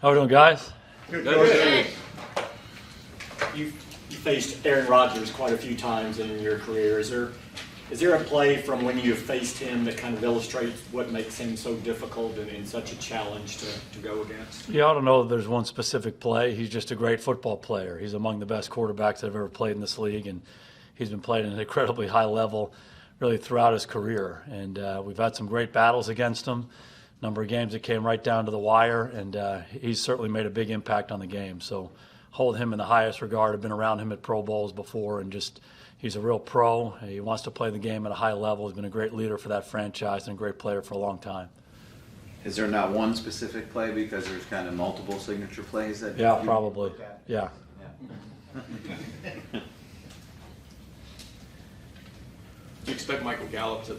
How are we doing, guys? Good. You faced Aaron Rodgers quite a few times in your career. Is there a play from when you have faced him that kind of illustrates what makes him so difficult and such a challenge to go against? Yeah, I don't know if there's one specific play. He's just a great football player. He's among the best quarterbacks that have ever played in this league, and he's been playing at an incredibly high level really throughout his career. And we've had some great battles against him, a number of games that came right down to the wire, and he's certainly made a big impact on the game. So hold him in the highest regard. I've been around him at Pro Bowls before, and just he's a real pro. He wants to play the game at a high level. He's been a great leader for that franchise and a great player for a long time. Is there not one specific play because there's kind of multiple signature plays that? Yeah, probably. Yeah. Do you expect Michael Gallup to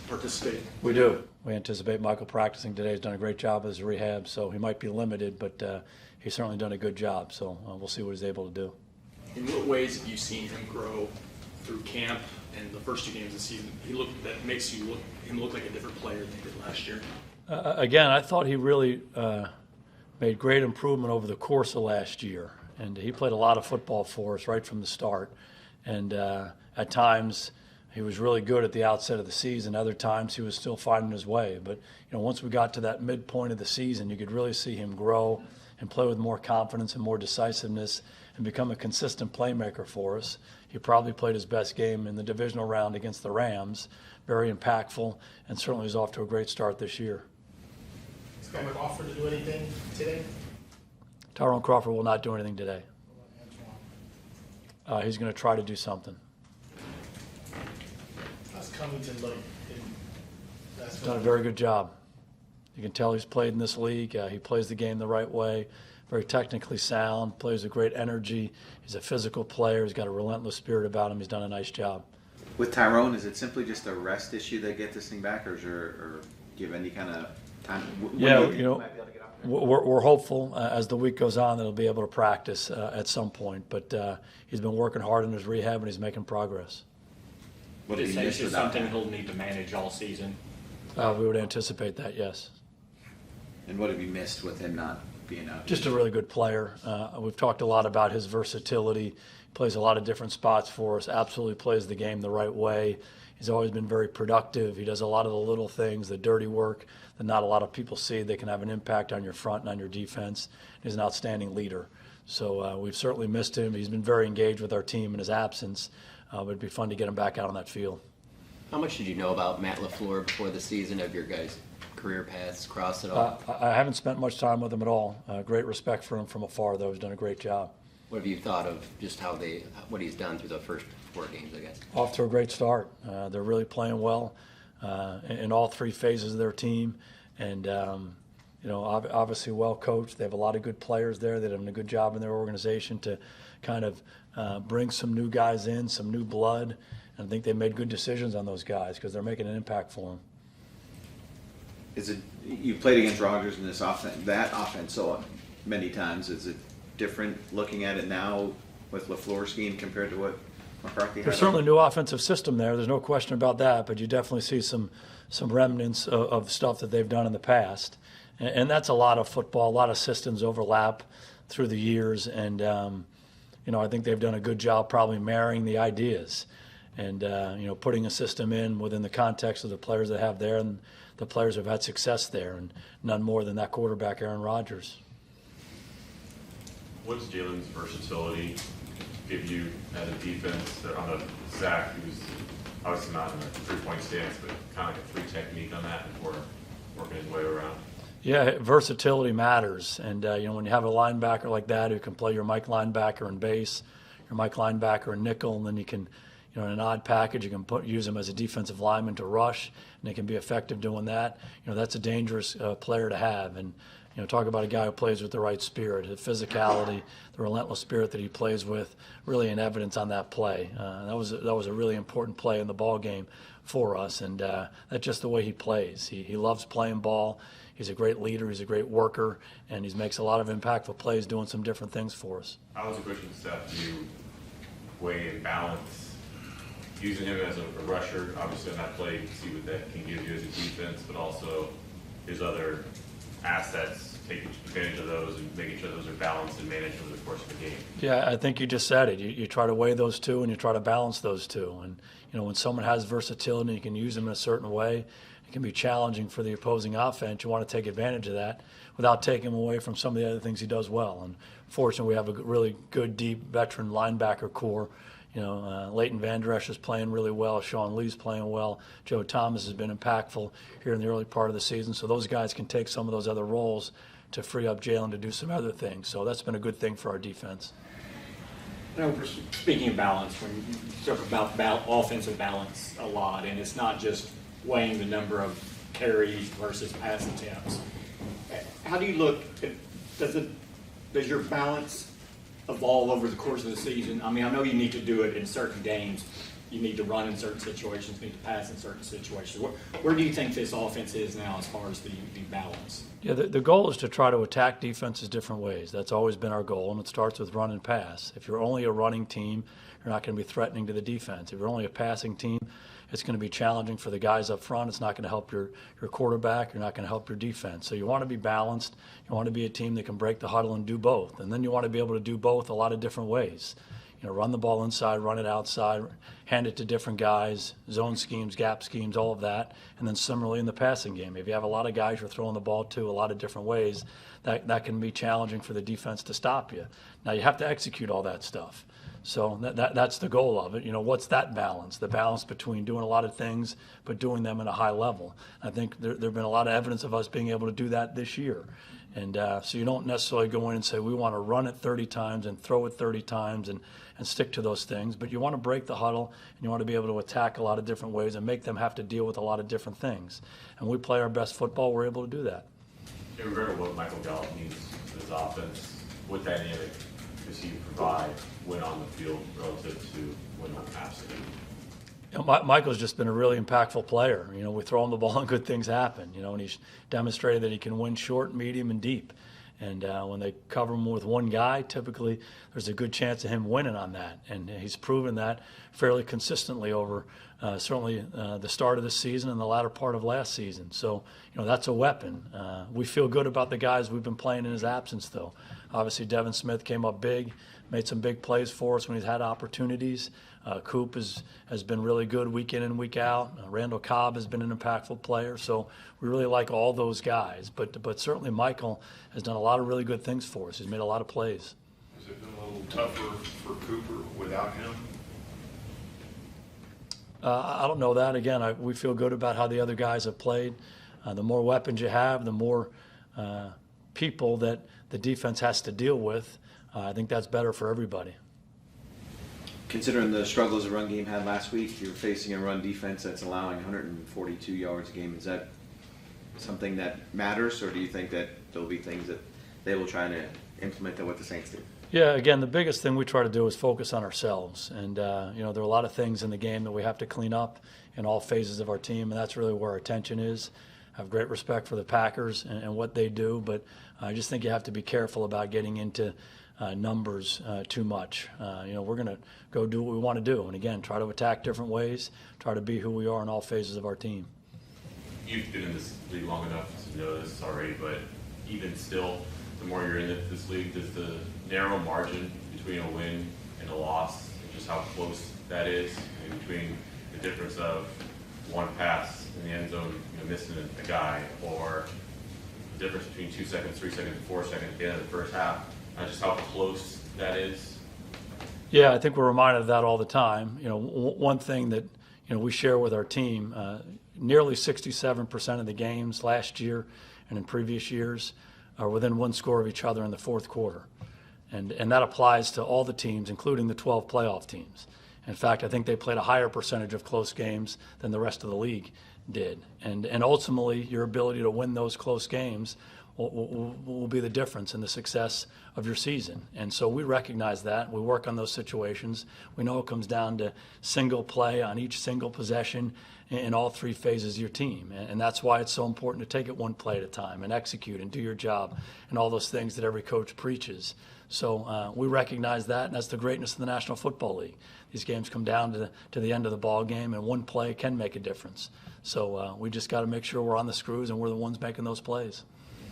participate? We do. We anticipate Michael practicing today. He's done a great job with his rehab, so he might be limited, but he's certainly done a good job. So we'll see what he's able to do. In what ways have you seen him grow through camp and the first 2 games of the season? That makes him look like a different player than he did last year. Again, I thought he really made great improvement over the course of last year, and he played a lot of football for us right from the start. And at times, he was really good at the outset of the season. Other times, he was still finding his way. But once we got to that midpoint of the season, you could really see him grow and play with more confidence and more decisiveness and become a consistent playmaker for us. He probably played his best game in the divisional round against the Rams, very impactful, and certainly is off to a great start this year. Is Gallup offered to do anything today? Tyrone Crawford will not do anything today. He's going to try to do something. How's Covington look? He's done a very good job. You can tell he's played in this league. He plays the game the right way, very technically sound, plays with great energy. He's a physical player. He's got a relentless spirit about him. He's done a nice job. With Tyrone, is it simply just a rest issue that get this thing back, or do you have any kind of time? We're hopeful as the week goes on that he'll be able to practice at some point. But he's been working hard in his rehab, and he's making progress. What Is it something he'll need to manage all season? We would anticipate that, yes. And what have you missed with him not being out? Just a really good player. We've talked a lot about his versatility. He plays a lot of different spots for us, absolutely plays the game the right way. He's always been very productive. He does a lot of the little things, the dirty work that not a lot of people see. They can have an impact on your front and on your defense. He's an outstanding leader. So we've certainly missed him. He's been very engaged with our team in his absence, but it'd be fun to get him back out on that field. How much did you know about Matt LaFleur before the season? Have your guys' career paths crossed at all? I haven't spent much time with him at all. Great respect for him from afar, though. He's done a great job. What have you thought of just what he's done through the first 4 games, I guess? Off to a great start. They're really playing well in all 3 phases of their team, and obviously well coached. They have a lot of good players there. They're doing a good job in their organization to kind of bring some new guys in, some new blood, and I think they made good decisions on those guys because they're making an impact for them. You played against Rodgers in that offense so many times. Is it different looking at it now with LaFleur's scheme compared to what McCarthy had? There's certainly a new offensive system there. There's no question about that, but you definitely see some remnants of stuff that they've done in the past. And that's a lot of football. A lot of systems overlap through the years, and I think they've done a good job probably marrying the ideas and putting a system in within the context of the players they have there and the players who have had success there, and none more than that quarterback, Aaron Rodgers. What's Jaylon's versatility give you as a defense on a Zach, who's obviously not in a 3-point stance, but kind of like a 3 technique on that before working his way around? Yeah, versatility matters. And, when you have a linebacker like that who can play your Mike linebacker in base, your Mike linebacker in nickel, and then you can, in an odd package, you can use him as a defensive lineman to rush, and they can be effective doing that. That's a dangerous player to have. And, talk about a guy who plays with the right spirit, his physicality, the relentless spirit that he plays with, really in evidence on that play. That was a really important play in the ball game for us, and that's just the way he plays. He loves playing ball. He's a great leader. He's a great worker, and he makes a lot of impactful plays doing some different things for us. How was the coaching staff to weigh and balance using him as a rusher? Obviously, on that play, you can see what that can give you as a defense, but also his other assets take advantage of those and making sure those are balanced and managed over the course of the game? Yeah, I think you just said it. You try to weigh those two and you try to balance those two. And, when someone has versatility and you can use them in a certain way, it can be challenging for the opposing offense. You want to take advantage of that without taking him away from some of the other things he does well. And fortunately, we have a really good, deep veteran linebacker core. Leighton Vander Esch is playing really well. Sean Lee's playing well. Joe Thomas has been impactful here in the early part of the season. So those guys can take some of those other roles to free up Jaylon to do some other things. So that's been a good thing for our defense. Speaking of balance, when you talk about offensive balance a lot, and it's not just weighing the number of carries versus pass attempts. How do you look at, does your balance evolve over the course of the season? I mean, I know you need to do it in certain games. You need to run in certain situations, you need to pass in certain situations. Where do you think this offense is now as far as the balance? Yeah, the goal is to try to attack defenses different ways. That's always been our goal, and it starts with run and pass. If you're only a running team, you're not going to be threatening to the defense. If you're only a passing team, it's going to be challenging for the guys up front. It's not going to help your quarterback. You're not going to help your defense. So you want to be balanced. You want to be a team that can break the huddle and do both. And then you want to be able to do both a lot of different ways. Run the ball inside, run it outside, hand it to different guys, zone schemes, gap schemes, all of that. And then similarly in the passing game, if you have a lot of guys you're throwing the ball to a lot of different ways, that can be challenging for the defense to stop you. Now you have to execute all that stuff. So that's the goal of it. What's that balance? The balance between doing a lot of things but doing them at a high level. I think there have been a lot of evidence of us being able to do that this year. And so you don't necessarily go in and say we want to run it 30 times and throw it 30 times and stick to those things. But you want to break the huddle and you want to be able to attack a lot of different ways and make them have to deal with a lot of different things. And we play our best football, we're able to do that. In regard to what Michael Gallup means to his offense, what dynamic does he provide when on the field relative to when absent? Michael's just been a really impactful player. We throw him the ball and good things happen. And he's demonstrated that he can win short, medium, and deep. And when they cover him with one guy, typically there's a good chance of him winning on that. And he's proven that fairly consistently over certainly the start of the season and the latter part of last season. So, that's a weapon. We feel good about the guys we've been playing in his absence, though. Obviously, Devin Smith came up big, made some big plays for us when he's had opportunities. Coop has been really good week in and week out. Randall Cobb has been an impactful player. So we really like all those guys. But certainly Michael has done a lot of really good things for us. He's made a lot of plays. Has it been a little tougher for Cooper without him? I don't know that. Again, we feel good about how the other guys have played. The more weapons you have, the more people that the defense has to deal with. I think that's better for everybody. Considering the struggles the run game had last week, you're facing a run defense that's allowing 142 yards a game. Is that something that matters, or do you think that there'll be things that they will try to implement that what the Saints do? Yeah, again, the biggest thing we try to do is focus on ourselves. And, there are a lot of things in the game that we have to clean up in all phases of our team, and that's really where our attention is. I have great respect for the Packers and what they do, but I just think you have to be careful about getting into numbers too much. We're going to go do what we want to do. And, again, try to attack different ways, try to be who we are in all phases of our team. You've been in this league long enough to know this already, but even still, the more you're in this league, does the narrow margin between a win and a loss, and just how close that is, and between the difference of one pass in the end zone, missing a guy, or the difference between 2 seconds, 3 seconds, and 4 seconds at the end of the first half, just how close that is? Yeah, I think we're reminded of that all the time. One thing that we share with our team, nearly 67% of the games last year and in previous years are within one score of each other in the fourth quarter. And that applies to all the teams, including the 12 playoff teams. In fact, I think they played a higher percentage of close games than the rest of the league did. And ultimately, your ability to win those close games will be the difference in the success of your season. And so we recognize that. We work on those situations. We know it comes down to single play on each single possession in all three phases of your team. And that's why it's so important to take it one play at a time and execute and do your job and all those things that every coach preaches. So we recognize that, and that's the greatness of the National Football League. These games come down to the end of the ball game, and one play can make a difference. So we just got to make sure we're on the screws and we're the ones making those plays.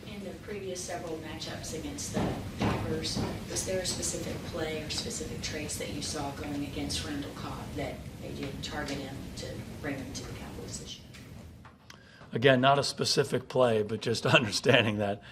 And the previous several matchups against the Packers, was there a specific play or specific traits that you saw going against Randall Cobb that made you target him to bring him to the Cowboys this year? Again, not a specific play, but just understanding that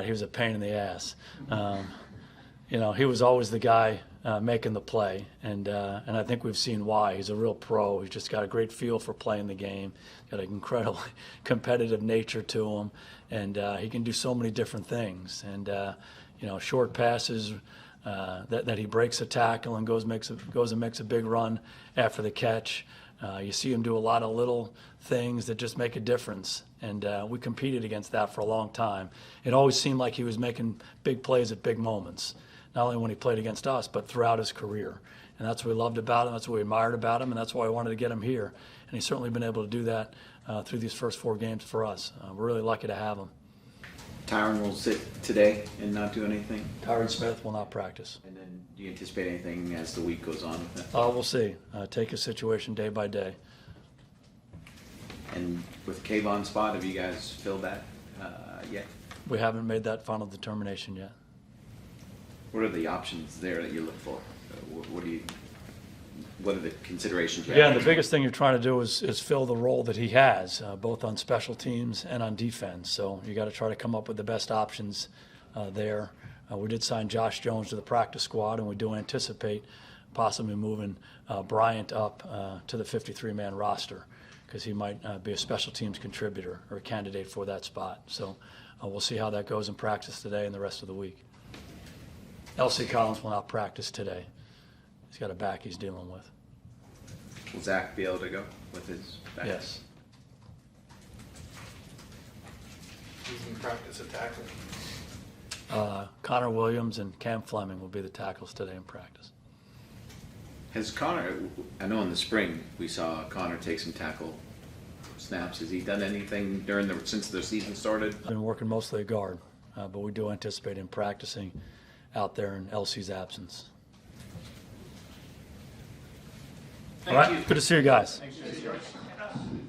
he was a pain in the ass. He was always the guy making the play, and I think we've seen why. He's a real pro. He's just got a great feel for playing the game, got an incredibly competitive nature to him, and he can do so many different things. And short passes that he breaks a tackle and goes and makes a big run after the catch. You see him do a lot of little things that just make a difference, and we competed against that for a long time. It always seemed like he was making big plays at big moments, not only when he played against us, but throughout his career. And that's what we loved about him, that's what we admired about him, and that's why I wanted to get him here. And he's certainly been able to do that through these first 4 games for us. We're really lucky to have him. Tyrone will sit today and not do anything? Tyrone Smith will not practice. And then do you anticipate anything as the week goes on? We'll see. Take a situation day by day. And with Kayvon's spot, have you guys filled that yet? We haven't made that final determination yet. What are the options there that you look for? What are the considerations you Yeah, have? the biggest thing you're trying to do is fill the role that he has, both on special teams and on defense. So you got to try to come up with the best options there. We did sign Josh Jones to the practice squad, and we do anticipate possibly moving Bryant up to the 53-man roster, because he might be a special teams contributor or a candidate for that spot. So we'll see how that goes in practice today and the rest of the week. L.C. Collins will not practice today. He's got a back he's dealing with. Will Zach be able to go with his back? Yes. Who's in practice at tackle? Connor Williams and Cam Fleming will be the tackles today in practice. Has Connor, I know in the spring we saw Connor take some tackle snaps. Has he done anything since the season started? I've been working mostly at guard, but we do anticipate him practicing out there in LC's absence. All right, good to see you guys. Thanks, Jason.